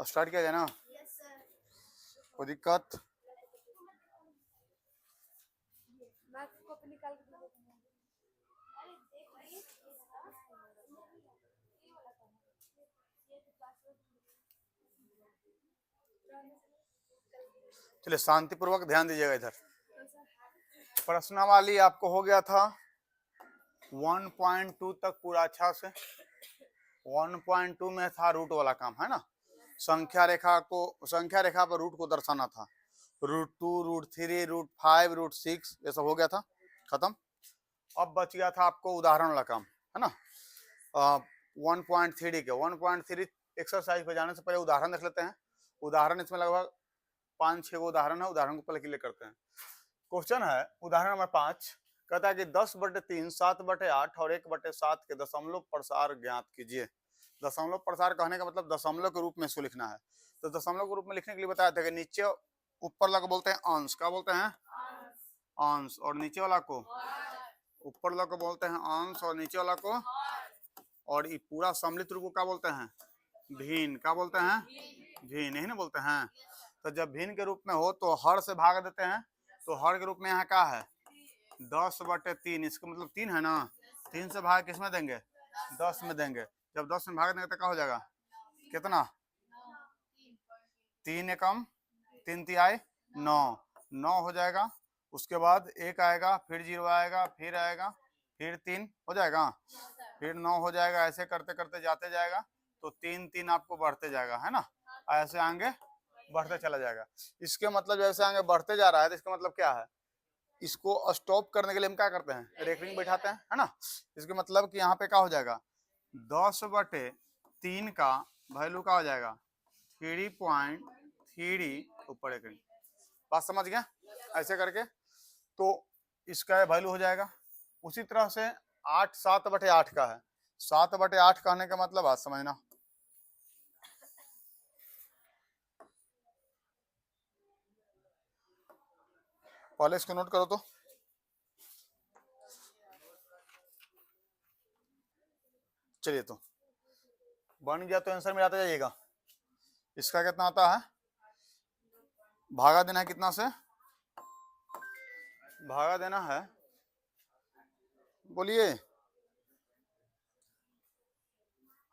अब स्टार्ट किया जाए ना, कोई दिक्कत? चलिए शांतिपूर्वक ध्यान दीजिएगा इधर। प्रश्नावली आपको हो गया था 1.2 तक पूरा अच्छा से। 1.2 में था रूट वाला काम, है ना। संख्या रेखा पर रूट को दर्शाना था। √2, √3, √5, √6 ये सब हो गया था, खत्म। अब बच गया था आपको उदाहरण वाला काम, है ना। 1.3 के 1.3 एक्सरसाइज पे जाने से पहले उदाहरण देख लेते हैं। उदाहरण इसमें लगभग 5-6 उदाहरण है, उदाहरण को पहले क्लियर करते हैं। क्वेश्चन है उदाहरण नंबर 5, कहता है कि 10/3, 7/8 और 1/7 के दशमलव प्रसार ज्ञात कीजिए। दशमलव प्रसार कहने का मतलब दशमलव के रूप में इसको लिखना है। तो दशमलव के रूप में लिखने के लिए बताया था कि नीचे ऊपर वाला को बोलते हैं अंश, क्या बोलते हैं? अंश। और नीचे वाला को, ऊपर वाला को बोलते हैं अंश और नीचे वाला को, और ये पूरा सम्मिलित रूप को क्या बोलते हैं? भिन्न। क्या बोलते हैं? भिन्न, यही ना बोलते हैं। तो जब भिन्न के रूप में हो तो हर से भाग देते हैं, तो हर के रूप में यहाँ क्या है? 10/3। इसका मतलब 3 है ना, 3 से भाग किस में देंगे? 10 में देंगे। जब 10 में भाग देंगे तो क्या हो जाएगा? कितना? 3 एकम 3 तिहाई 9, 9 हो जाएगा। उसके बाद 1 आएगा, फिर 0 आएगा, फिर आएगा, फिर 3 हो जाएगा, फिर 9 हो जाएगा। ऐसे करते करते जाते जाएगा तो 3 आपको बढ़ते जाएगा, है ना। ऐसे आगे बढ़ते चला जाएगा। इसके मतलब जैसे आगे बढ़ते जा रहा है तो इसका मतलब क्या है? इसको स्टॉप करने के लिए हम क्या करते हैं? रेकरिंग बैठाते हैं, है ना। इसके मतलब कि यहाँ पे क्या हो जाएगा? 10/3 का वैल्यू क्या हो जाएगा? 3.3 ऊपर रेकरिंग। बात समझ गया? ऐसे करके तो इसका वैल्यू हो जाएगा। उसी तरह से 8 7/8 का है। 7/8 कहने का मतलब बात समझना। पहले इसको नोट करो तो चलिए, तो बन गया तो आंसर में आता जाइएगा। इसका कितना आता है? भागा देना है कितना से? भागा देना है, बोलिए।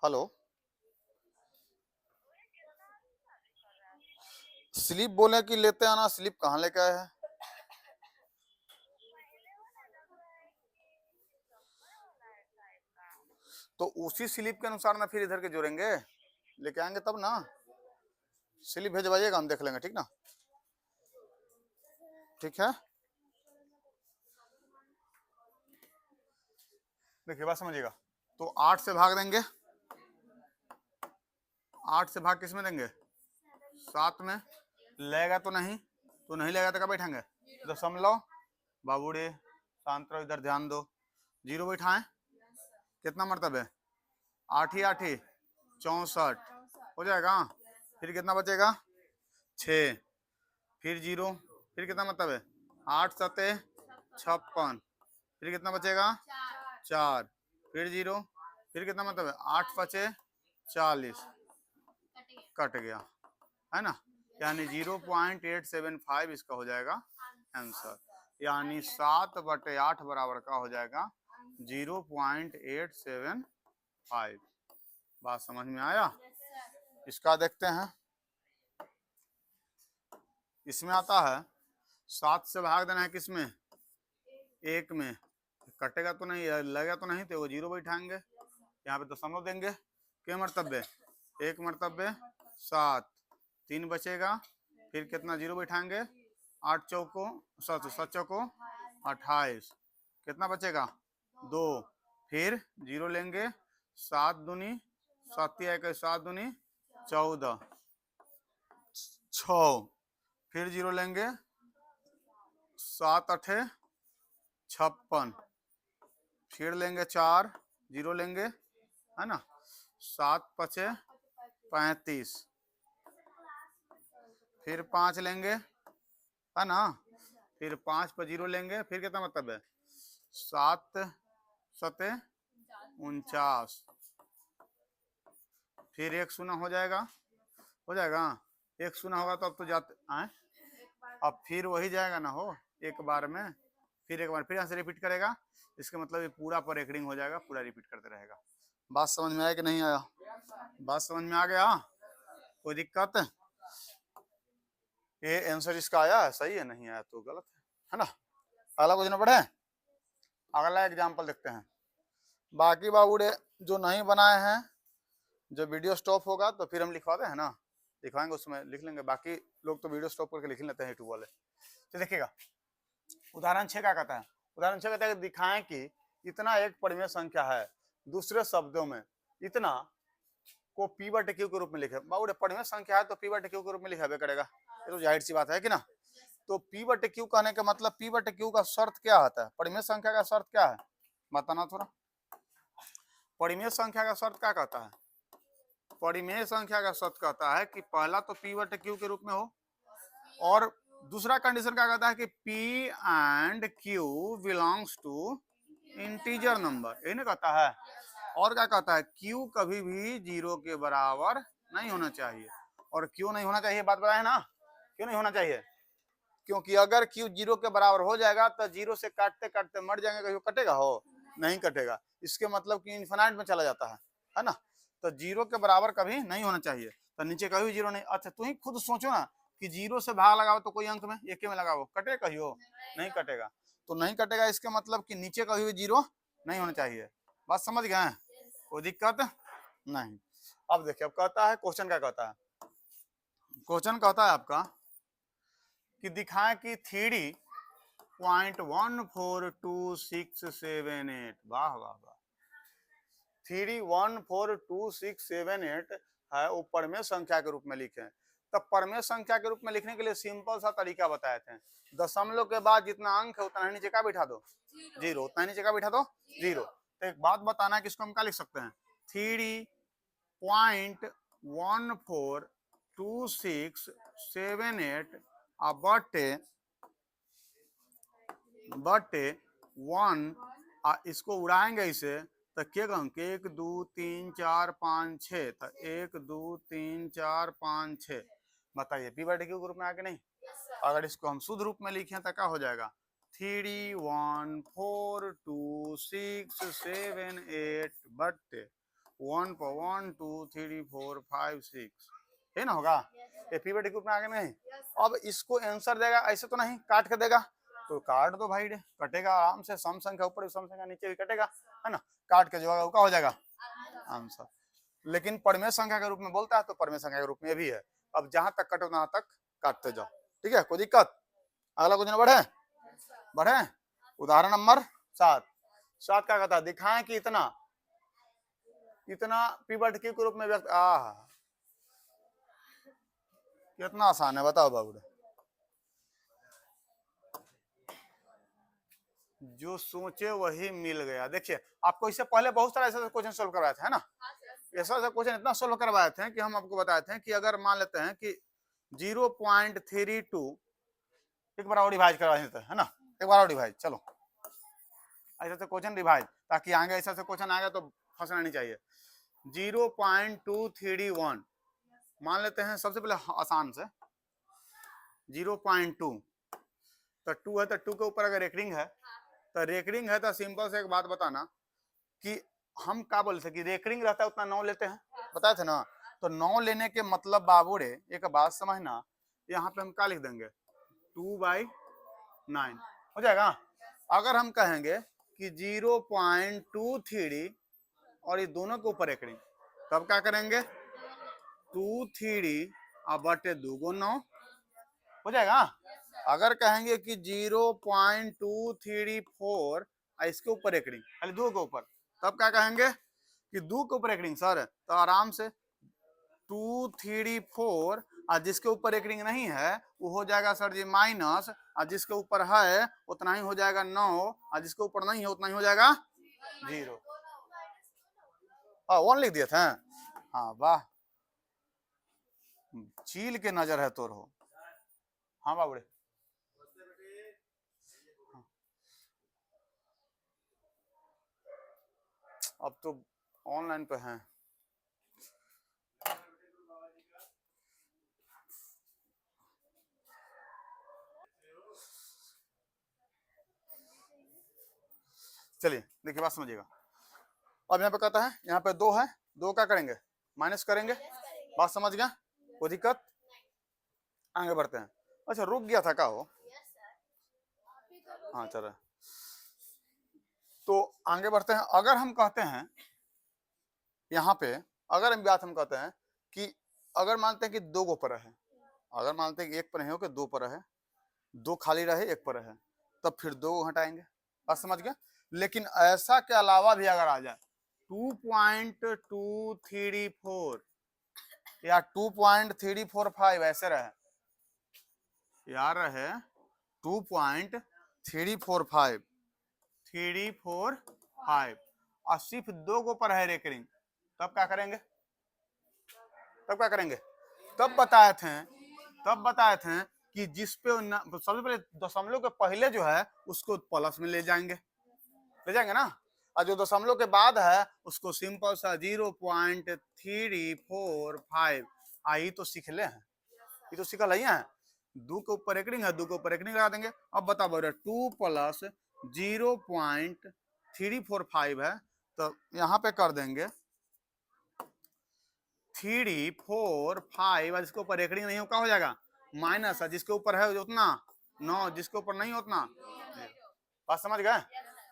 हेलो, स्लिप बोले कि लेते आना? स्लिप कहाँ लेके आए हैं? तो उसी स्लिप के अनुसार ना फिर इधर के जोड़ेंगे, लेके आएंगे तब ना। स्लिप भेजवाइएगा, हम देख लेंगे, ठीक ना। ठीक है, देखिए बात समझिएगा। तो 8 से भाग देंगे, 8 से भाग किस में देंगे? 7 में। लेगा तो नहीं, तो नहीं लेगा तो क्या बैठाएंगे? दशमलव। बाबूड़े शांत रहो, इधर ध्यान दो। 0 बैठाएं, कितना मरतब है? 8 ही 8 ही 64 हो जाएगा। फिर कितना बचेगा? 6, फिर 0, फिर कितना मतलब है? 8 7 56, फिर कितना बचेगा? 4, फिर 0, फिर कितना मतलब है? 8 5 40, कट गया, है ना। यानी 0.875 इसका हो जाएगा आंसर। यानी 7/8 बराबर का हो जाएगा 0.875। बात समझ में आया? इसका देखते हैं। इसमें आता है 7 से भाग देना है किसमें? 1 में। कटेगा तो नहीं, लगेगा तो नहीं, तो वो 0 बैठाएंगे, यहाँ पे दशमलव देंगे। क्या मरतबे? 1 मरतबे 7, 3 बचेगा, फिर कितना 0 बैठाएंगे? 8 चौको 7 चौको 28, कितना बचेगा? 2, फिर 0 लेंगे, 7 दूनी 7 7 दूनी 14, 6, फिर 0 लेंगे, 7 8 56, फिर लेंगे 4, 0 लेंगे, है ना। 7 5 35, फिर 5 लेंगे, है ना। फिर 5 पर 0 लेंगे, फिर कितना मतलब है? 7 7 49, फिर 1 शून्य हो जाएगा, एक शून्य होगा तो अब तो जाते आए, अब फिर वही जाएगा ना हो एक बार में, फिर एक बार फिर यहाँ से रिपीट करेगा, इसका मतलब ये पूरा पर रेकरिंग हो जाएगा, पूरा रिपीट करते रहेगा। बात समझ में आया कि नहीं आया? बात समझ में आ गया? कोई दिक्कत? ये आंसर इसका आया है, सही है, नहीं आया तो गलत है ना। अगला क्वेश्चन पढ़े, अगला एग्जाम्पल देखते हैं। बाकी बाबूड़े जो नहीं बनाए हैं, जो वीडियो स्टॉप होगा तो फिर हम लिखवाते हैं ना, लिखवाएंगे उसमें लिख लेंगे, बाकी लोग तो वीडियो स्टॉप करके लिख लेते हैं यूट्यूब वाले। तो देखिएगा उदाहरण 6 क्या कहता है, उदाहरण 6 कहता है दिखाएं कि इतना एक परिमेय संख्या है, दूसरे शब्दों में इतना को पी बटे क्यू के रूप में लिखे। बाबू परिमेय संख्या है तो पी बटे क्यू के रूप में लिखा करेगा, ये तो जाहिर सी बात है कि ना। तो पी बटे क्यू कहने का मतलब पी बटे क्यू का शर्त क्या होता है, परिमेय संख्या का शर्त क्या है बताना थोड़ा। परिमेय संख्या का शर्त क्या कहता है, परिमेय संख्या का शर्त कहता है कि पहला तो पी बटे क्यू के रूप में हो, और दूसरा कंडीशन क्या कहता है कि P and Q belongs to integer number, यही ना कहता है। और क्या कहता है, Q कभी भी 0 के बराबर नहीं होना चाहिए, और क्यों नहीं होना चाहिए बात बताए ना, क्यों नहीं होना चाहिए, क्योंकि अगर Q 0 के बराबर हो जाएगा तो 0 से काटते काटते मर जाएंगे, कहीं कटेगा हो नहीं कटेगा, इसके मतलब कि इन्फिनाइट में चला जाता है ना। तो 0 के बराबर कभी नहीं होना चाहिए, तो नीचे कभी 0 नहीं। अच्छा तू ही खुद सोचो ना कि 0 से भाग लगाओ तो कोई अंक में एक में लगाओ, कटे कहियो नहीं कटेगा, तो नहीं कटेगा, इसके मतलब कि नीचे कभी भी 0 नहीं होना चाहिए। बात समझ गए, कोई दिक्कत नहीं। अब देखिए, अब कहता है क्वेश्चन क्या कहता है, क्वेश्चन कहता है आपका कि दिखाएं कि 3.142678, वाह वाह वाह, 3142678 है, वो परमेय संख्या के रूप में लिखे। तब परमेय संख्या के रूप में लिखने के लिए सिंपल सा तरीका बताए थे, दशमलव के बाद जितना अंक है उतना नीचे का बिठा दो 0, उतना नीचे का बिठा दो 0। तो एक बात बताना है कि इसको हम क्या लिख सकते हैं, 3.142678 बटे 1, इसको उड़ाएंगे इसे तो क्या अंक 1 2 3 4 5 6, तो 1 2 3 4 5 6, बताइए पी बटे क्यू ग्रुप में आके नहीं। अगर इसको हम शुद्ध रूप में लिखें तो क्या हो जाएगा, 3142678 बटे 1 पर 1 2 3 4 5 6, है ना होगा, ये पी बटे क्यू में आगे नहीं। अब इसको आंसर देगा, ऐसे तो नहीं काट के देगा, तो काट दो भाई, कटेगा आराम से, सम संख्या ऊपर सम संख्या नीचे भी कटेगा, है ना, काट के जो होगा क्या हो जाएगा आंसर। लेकिन परमेय संख्या के रूप में बोलता है तो परमेय संख्या के रूप में भी है, अब जहां तक कटे वहां तक काटते जाओ, ठीक है, कोई दिक्कत। अगला क्वेश्चन बढ़े बढ़े, उदाहरण नंबर 7 क्या कहता है, दिखाएं कि इतना पी बटे क्यू के रूप में व्यक्त, कितना आसान है बताओ बाबू, जो सोचे वही मिल गया। देखिए आपको इससे पहले बहुत सारा ऐसा क्वेश्चन सोल्व करवाया था, है ना, ऐसा क्वेश्चन इतना सोल्व करवाए थे कि हम आपको बताए थे कि अगर मान लेते हैं कि 0.32 एक बार और डिवाइड करवा देते हैं, है ना, एक बार और डिवाइड, चलो ऐसा से क्वेश्चन डिवाइड, ताकि आगे ऐसा से क्वेश्चन आएगा तो फंसना नहीं चाहिए। 0.231 मान लेते हैं, सबसे पहले आसान से 0.2, तो 2 है तो 2 के ऊपर अगर रेकरिंग है तो रेकरिंग है तो सिंपल से एक बात बताना कि हम क्या बोलते कि रेकरिंग रहता है उतना 9 लेते हैं, बताए थे ना। तो 9 लेने के मतलब बाबू रे एक बात समझना, यहाँ पे हम क्या लिख देंगे 2/9 हो जाएगा। अगर हम कहेंगे कि 0.23 और ये दोनों के ऊपर रेकरिंग, तब क्या करेंगे 23 बटे 2 को 9 हो जाएगा। अगर कहेंगे कि 0.234 इसके ऊपर रेकरिंग खाली 2 के ऊपर, तब क्या कहेंगे कि 2 के ऊपर रेकरिंग सर, तो आराम से 234, और जिसके ऊपर रेकरिंग नहीं है वो हो जाएगा सर जी माइनस, और जिसके ऊपर है उतना ही हो जाएगा 9, और जिसके ऊपर नहीं है उतना ही हो जाएगा 0। हाँ 1 लिख दिए थे, हाँ वाह, चील के नजर है तोर हो। हाँ बाबू, अब तो ऑनलाइन पे हैं, चलिए देखिए बात समझिएगा। अब यहाँ पे कहता है यहाँ पे 2 है, 2 क्या करेंगे माइनस करेंगे, बात समझ गया, कोई दिक्कत, आगे बढ़ते हैं। अच्छा रुक गया था क्या हो, हाँ चल रहा, तो आगे बढ़ते हैं। अगर हम कहते हैं यहाँ पे, अगर हम बात हम कहते हैं कि अगर मानते हैं कि 2 गो पर है, अगर मानते हैं कि 1 पर हो कि 2 पर है, 2 खाली रहे 1 पर है, तब फिर 2 हटाएंगे, बात समझ गया। लेकिन ऐसा के अलावा भी अगर आ जाए 2.234 या 2.345 ऐसे रहे, यार रहे 2.345 और सिर्फ 2 गो पर है रेकरिंग, तब क्या करेंगे, तब क्या करेंगे, तब बताए थे कि जिस पे सबसे पहले दशमलव के पहले जो है उसको प्लस में ले जाएंगे ना, और जो दशमलव के बाद है उसको सिंपल सा 0.345 आई तो सीख ले हैं, ये तो सीखल है, 2 के ऊपर रेकरिंग है, 2 के ऊपर रेकरिंग लगा देंगे। अब बताओ 2 + 0.345 है, तो यहाँ पे कर देंगे 345, जिसके ऊपर रेकरिंग नहीं हो क्या हो जाएगा माइनस, है जिसके ऊपर है उतना 9, जिसके ऊपर नहीं उतना, बात समझ गए,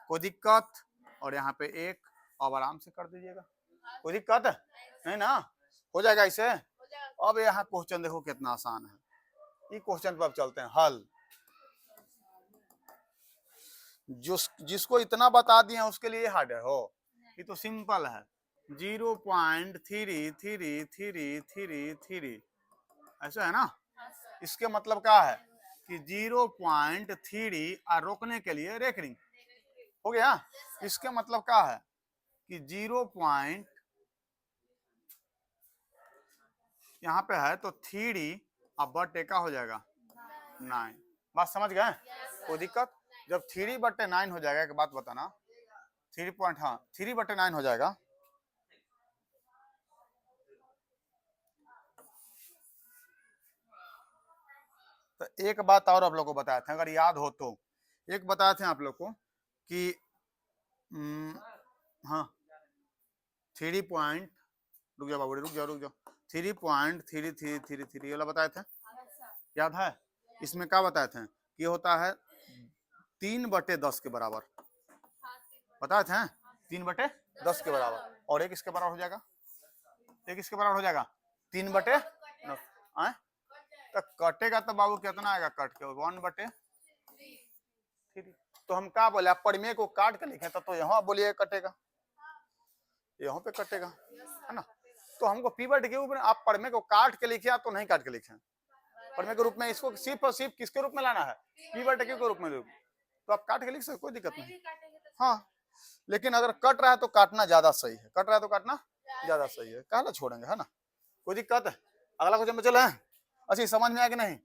कोई दिक्कत, और यहाँ पे 1, अब आराम से कर दीजिएगा, कोई दिक्कत नहीं ना, हो जाएगा इसे। अब यहाँ क्वेश्चन देखो कितना आसान है, ये क्वेश्चन पर अब चलते हैं हल। जिसको इतना बता दिए उसके लिए हार्ड है, हो ये तो सिंपल है, 0.3333 ऐसा है ना, इसके मतलब क्या है कि 0.3 और रोकने के लिए रेकरिंग हो गया, इसके मतलब क्या है कि 0. यहाँ पे है तो 3 अब बटे का हो जाएगा 9, बात समझ गए, कोई दिक्कत, जब 3/9 हो जाएगा, एक बात बताना 3/9 हो जाएगा, तो एक बात और आप लोग को बताया था, अगर याद हो तो, एक बताए थे आप लोग को कि हाँ 3 पॉइंट, रुक जाओ बाबू रुक जाओ 3.3333 वाला बताए थे, याद है, इसमें क्या बताए थे कि होता है 3/10 के बराबर, बताए थे 3/10 के बराबर, और एक इसके बराबर हो जाएगा, एक इसके बराबर हो जाएगा 3/9, तो कटेगा तो बाबू कितना आएगा, कट के 1/3, तो हम क्या बोले, आप परिमेय को काट के लिखे तो यहाँ बोलिए कटेगा, यहाँ पे कटेगा, है ना, तो हमको पीवट के ऊपर आप परिमेय को काट के लिखे तो नहीं काट के लिखे, परिमेय के रूप में इसको सिर्फ और सिर्फ किसके रूप में लाना है, पीवट के रूप में, तो आप काट के लिख सकते, कोई दिक्कत नहीं, हाँ, लेकिन अगर कट रहा है तो काटना ज्यादा सही है, कट रहा है तो काटना ज्यादा सही है, कहना छोड़ेंगे, है ना, कोई दिक्कत है। अगला क्वेश्चन में चले, अच्छा समझ में आया कि नहीं,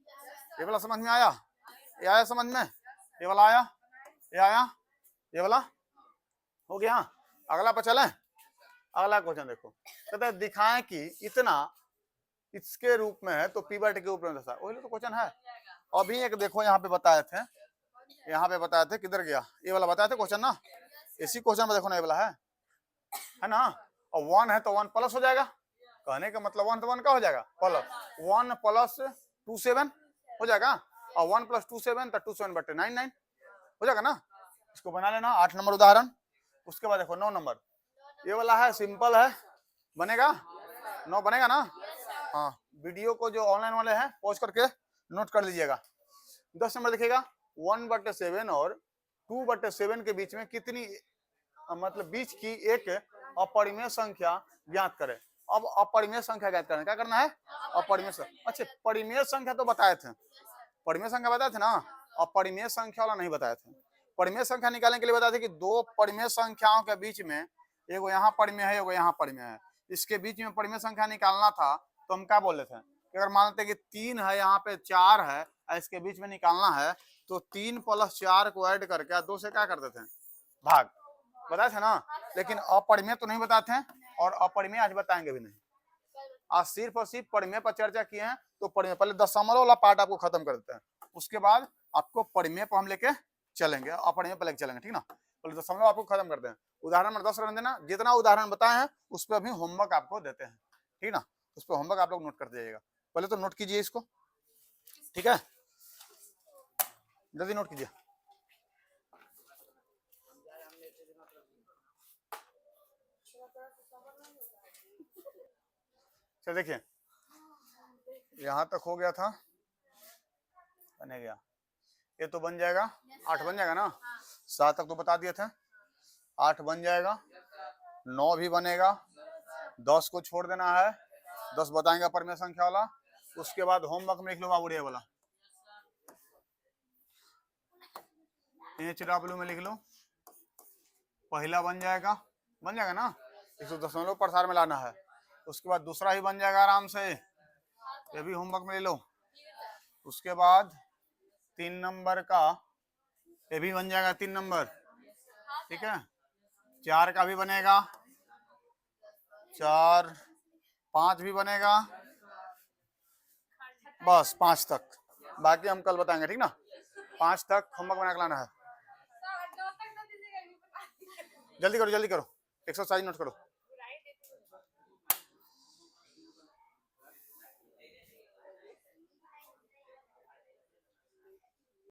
ये वाला समझ में आया, ये आया समझ में, ये वाला आया, ये आया, ये वाला हो गया, अगला पर चले, अगला क्वेश्चन देखो, कहते हैं दिखाएं कि इतना इसके रूप में है तो पीवट के ऊपर दशा, वही तो क्वेश्चन है। अभी एक देखो यहाँ पे बताए थे, किधर गया, ये वाला बताए थे क्वेश्चन ना, इसी क्वेश्चन में देखो ना ये वाला है ना, और 1 है तो 1 प्लस हो जाएगा, कहने का मतलब 1 तो 1 का हो जाएगा प्लस, 1 + 27 हो जाएगा, और 1 + 27 तो 27/9 हो जाएगा ना, इसको बना लेना, 8 नंबर उदाहरण। उसके बाद देखो 9 नंबर, ये वाला है सिंपल है, बनेगा 9 बनेगा ना, हाँ, वीडियो को जो ऑनलाइन वाले हैं पॉज करके नोट कर लीजिएगा। 10 नंबर देखिएगा, 1/7 और 2/7 के बीच में कितनी, मतलब बीच की एक अपरिमेय संख्या ज्ञात करें। अब अपरिमेय संख्या ज्ञात करना, क्या करना है, अपरिमेय संख्या, अच्छा परिमेय संख्या तो बताए थे, परिमेय संख्या बताए थे ना, अपरिमेय संख्या वाला नहीं बताए थे। परिमेय संख्या निकालने के लिए बताए थे कि 2 परिमेय संख्याओं के बीच में, एगो यहाँ परिमेय है एगो यहाँ परिमेय है, इसके बीच में परिमेय संख्या निकालना था, तो हम क्या बोले थे कि अगर मानते कि 3 है यहाँ पे 4 है, इसके बीच में निकालना है, तो 3 + 4 को ऐड करके 2 से क्या करते थे भाग, बताए थे ना, लेकिन अपरिमेय तो नहीं बताते हैं, और अपरिमेय आज बताएंगे भी नहीं, आज सिर्फ और सिर्फ परिमेय पर चर्चा किए हैं, तो परिमेय पहले दशमलव वाला पार्ट आपको खत्म कर देते हैं, उसके बाद आपको परिमेय पर हम लेके चलेंगे, अपरिमेय पर लेके चलेंगे, ठीक ना, पहले दशमलव आपको खत्म करते हैं। उदाहरण नंबर 10 रहने देना, जितना उदाहरण बताए हैं उस पर अभी होमवर्क आपको देते हैं, ठीक ना, उस पर होमवर्क आप लोग नोट करते जाइएगा। पहले तो नोट कीजिए इसको, ठीक है, जल्दी नोट कीजिए। चल देखिए, यहां तक हो गया था, बने गया, ये तो बन जाएगा 8 बन जाएगा ना, 7 तक तो बता दिए थे, 8 बन जाएगा, 9 भी बनेगा, 10 को छोड़ देना है, 10 बताएंगे परमेय संख्या वाला। उसके बाद होमवर्क में लिख लो बाबू, वाला HW में लिख लो, पहला बन जाएगा ना, इसको दशमलव प्रसार में लाना है। उसके बाद दूसरा ही बन जाएगा आराम से, ये भी होमवर्क में ले लो। उसके बाद 3 नंबर का ये भी बन जाएगा, 3 नंबर, ठीक है, 4 का भी बनेगा, 4, 5 भी बनेगा, बस 5 तक, बाकी हम कल बताएंगे, ठीक ना। 5 तक होमवर्क बना के लाना है। जल्दी करो, एक्सरसाइज नोट करो।